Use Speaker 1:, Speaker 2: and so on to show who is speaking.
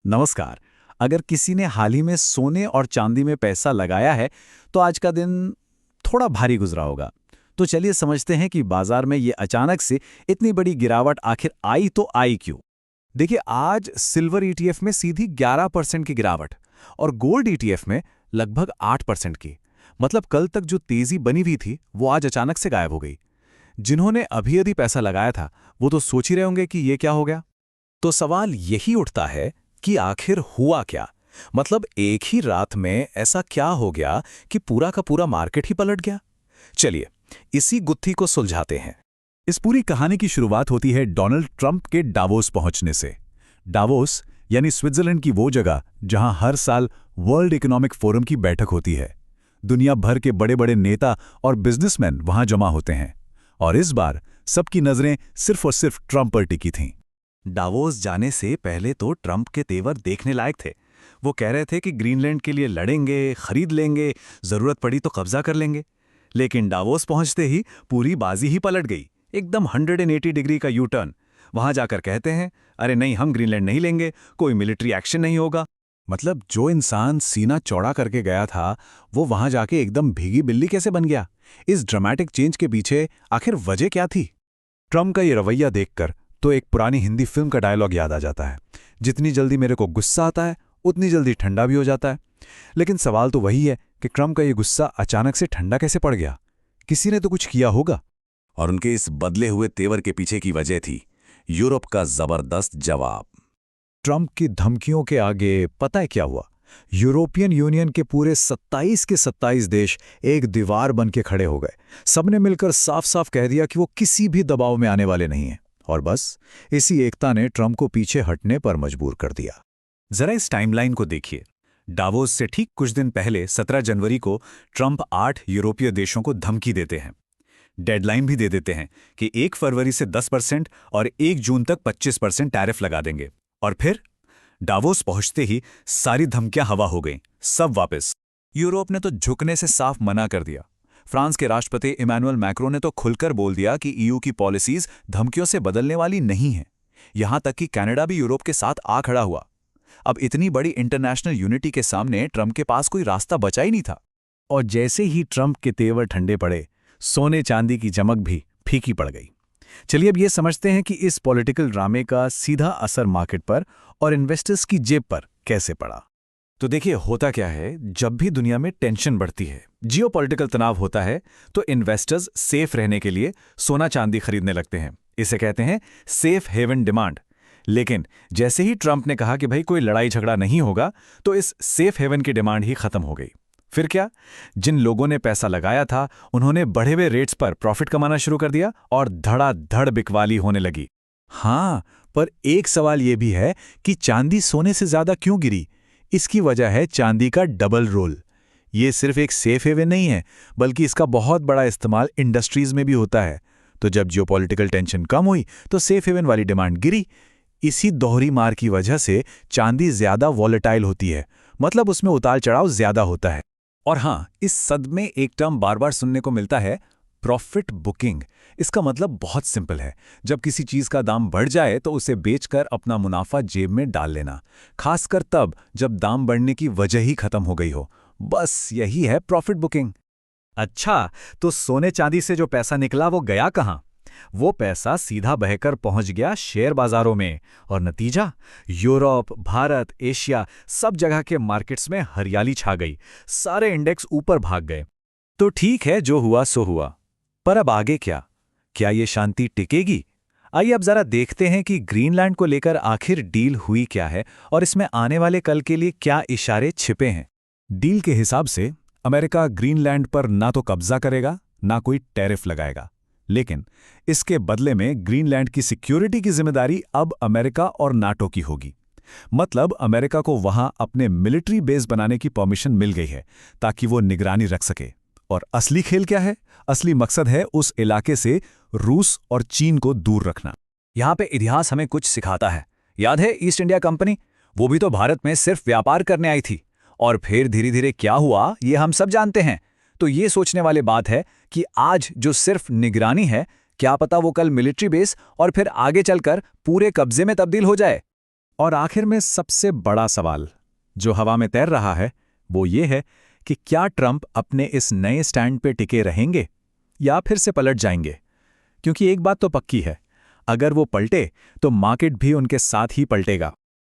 Speaker 1: नमस्कार। अगर किसी ने हाल ही में सोने और चांदी में पैसा लगाया है, तो आज का दिन थोड़ा भारी गुजरा होगा। तो चलिए समझते हैं कि बाजार में ये अचानक से इतनी बड़ी गिरावट आखिर आई तो आई क्यों?
Speaker 2: देखिए, आज सिल्वर ईटीएफ में सीधी 11% की गिरावट और गोल्ड ईटीएफ में लगभग 8% की। मतलब कल तक जो तेजी बनी हुई थी वो आज अचानक से गायब हो गई। जिन्होंने अभी अभी पैसा लगाया था वो तो सोच ही रहे होंगे कि ये क्या हो गया।
Speaker 3: तो सवाल यही उठता है कि आखिर हुआ क्या। मतलब एक ही रात में ऐसा क्या हो गया कि पूरा का पूरा मार्केट ही पलट गया। चलिए इसी गुत्थी को सुलझाते हैं।
Speaker 2: इस पूरी कहानी की शुरुआत होती है डोनाल्ड ट्रंप के डावोस पहुंचने से। डावोस यानी स्विट्जरलैंड की वो जगह जहां हर साल वर्ल्ड इकोनॉमिक फोरम की बैठक होती है। दुनिया भर के बड़े बड़े नेता और बिजनेसमैन वहां जमा होते हैं। और इस बार सबकी नजरें सिर्फ और सिर्फ ट्रंप पर टिकी थीं।
Speaker 3: डावोस जाने से पहले तो ट्रंप के तेवर देखने लायक थे। वो कह रहे थे कि ग्रीनलैंड के लिए लड़ेंगे, खरीद लेंगे, जरूरत पड़ी तो कब्जा कर लेंगे। लेकिन डावोस पहुंचते ही पूरी बाजी ही पलट गई। एकदम 180 डिग्री का यू टर्न। वहां जाकर कहते हैं, अरे नहीं, हम ग्रीनलैंड नहीं लेंगे, कोई मिलिट्री एक्शन नहीं होगा।
Speaker 2: मतलब जो इंसान सीना चौड़ा करके गया था वो वहां जाके एकदम भीगी बिल्ली कैसे बन गया? इस ड्रामेटिक चेंज के पीछे आखिर वजह क्या थी? ट्रंप का ये रवैया देखकर तो एक पुरानी हिंदी फिल्म का डायलॉग याद आ जाता है, जितनी जल्दी मेरे को गुस्सा आता है उतनी जल्दी ठंडा भी हो जाता है। लेकिन सवाल तो वही है कि ट्रंप का ये गुस्सा अचानक से ठंडा कैसे पड़ गया? किसी ने तो कुछ किया होगा।
Speaker 4: और उनके इस बदले हुए तेवर के पीछे की वजह थी यूरोप का जबरदस्त जवाब।
Speaker 2: ट्रंप की धमकियों के आगे पता है क्या हुआ? यूरोपियन यूनियन के पूरे 27 के 27 देश एक दीवार बन के खड़े हो गए। सबने मिलकर साफ साफ कह दिया कि वो किसी भी दबाव में आने वाले नहीं हैं। और बस इसी एकता ने ट्रंप को पीछे हटने पर मजबूर कर दिया।
Speaker 3: जरा इस टाइमलाइन को देखिए। डावोस से ठीक कुछ दिन पहले 17 जनवरी को ट्रंप 8 यूरोपीय देशों को धमकी देते हैं। डेडलाइन भी दे देते हैं कि 1 फरवरी से 10% और 1 जून तक 25% टैरिफ लगा देंगे। और फिर डावोस पहुंचते ही सारी धमकियां हवा हो गईं, सब वापस। यूरोप ने तो झुकने से साफ मना कर दिया। फ्रांस के राष्ट्रपति इमैनुअल मैक्रों ने तो खुलकर बोल दिया कि ईयू की पॉलिसीज धमकियों से बदलने वाली नहीं हैं। यहां तक कि कनाडा भी यूरोप के साथ आ खड़ा हुआ। अब इतनी बड़ी इंटरनेशनल यूनिटी के सामने ट्रंप के पास कोई रास्ता बचा ही नहीं था।
Speaker 2: और जैसे ही ट्रंप के तेवर ठंडे पड़े, सोने चांदी की चमक भी फीकी पड़ गई। चलिए अब ये समझते हैं कि इस पॉलिटिकल ड्रामे का सीधा असर मार्केट पर और इन्वेस्टर्स की जेब पर कैसे पड़ा।
Speaker 3: तो देखिए, होता क्या है, जब भी दुनिया में टेंशन बढ़ती है, जियोपॉलिटिकल तनाव होता है, तो इन्वेस्टर्स सेफ रहने के लिए सोना चांदी खरीदने लगते हैं। इसे कहते हैं सेफ हेवन डिमांड। लेकिन जैसे ही ट्रंप ने कहा कि भाई कोई लड़ाई झगड़ा नहीं होगा, तो इस सेफ हेवन की डिमांड ही खत्म हो गई। फिर क्या? जिन लोगों ने पैसा लगाया था उन्होंने बढ़े हुए रेट्स पर प्रॉफिट कमाना शुरू कर दिया और धड़ाधड़ बिकवाली होने लगी।
Speaker 2: हाँ, पर एक सवाल ये भी है कि चांदी सोने से ज्यादा क्यों गिरी? इसकी वजह है चांदी का डबल रोल। ये सिर्फ एक सेफ हेवन नहीं है, बल्कि इसका बहुत बड़ा इस्तेमाल इंडस्ट्रीज में भी होता है। तो जब जियोपॉलिटिकल टेंशन कम हुई तो सेफ हेवन वाली डिमांड गिरी। इसी दोहरी मार की वजह से चांदी ज्यादा वॉलेटाइल होती है, मतलब उसमें उतार चढ़ाव ज्यादा होता है।
Speaker 3: और हाँ, इस सद में एक टर्म बार बार सुनने को मिलता है, प्रॉफिट बुकिंग। इसका मतलब बहुत सिंपल है, जब किसी चीज का दाम बढ़ जाए तो उसे बेचकर अपना मुनाफा जेब में डाल लेना, खासकर तब जब दाम बढ़ने की वजह ही खत्म हो गई हो। बस यही है प्रॉफिट बुकिंग।
Speaker 1: अच्छा, तो सोने चांदी से जो पैसा निकला वो गया कहाँ? वो पैसा सीधा बहकर पहुंच गया शेयर बाजारों में। और नतीजा? यूरोप, भारत, एशिया, सब जगह के मार्केट्स में हरियाली छा गई। सारे इंडेक्स ऊपर भाग गए।
Speaker 3: तो ठीक है, जो हुआ सो हुआ। पर अब आगे क्या? क्या ये शांति टिकेगी? आइए अब जरा देखते हैं कि ग्रीनलैंड को लेकर आखिर डील हुई क्या है और इसमें आने वाले कल के लिए क्या इशारे छिपे हैं।
Speaker 2: डील के हिसाब से अमेरिका ग्रीनलैंड पर ना तो कब्जा करेगा ना कोई टैरिफ लगाएगा, लेकिन इसके बदले में ग्रीनलैंड की सिक्योरिटी की जिम्मेदारी अब अमेरिका और नाटो की होगी। मतलब अमेरिका को वहां अपने मिलिट्री बेस बनाने की परमिशन मिल गई है ताकि वो निगरानी रख सके। और असली खेल क्या है? असली मकसद है उस इलाके से रूस और चीन को दूर रखना।
Speaker 3: यहां पे इतिहास हमें कुछ सिखाता है। याद है ईस्ट इंडिया कंपनी? वो भी तो भारत में सिर्फ व्यापार करने आई थी, और फिर धीरे धीरे क्या हुआ ये हम सब जानते हैं। तो ये सोचने वाली बात है कि आज जो सिर्फ निगरानी है, क्या पता वो कल मिलिट्री बेस और फिर आगे चलकर पूरे कब्जे में तब्दील हो जाए।
Speaker 2: और आखिर में सबसे बड़ा सवाल जो हवा में तैर रहा है वो ये है कि क्या ट्रंप अपने इस नए स्टैंड पे टिके रहेंगे या फिर से पलट जाएंगे। क्योंकि एक बात तो पक्की है, अगर वो पलटे तो मार्केट भी उनके साथ ही पलटेगा।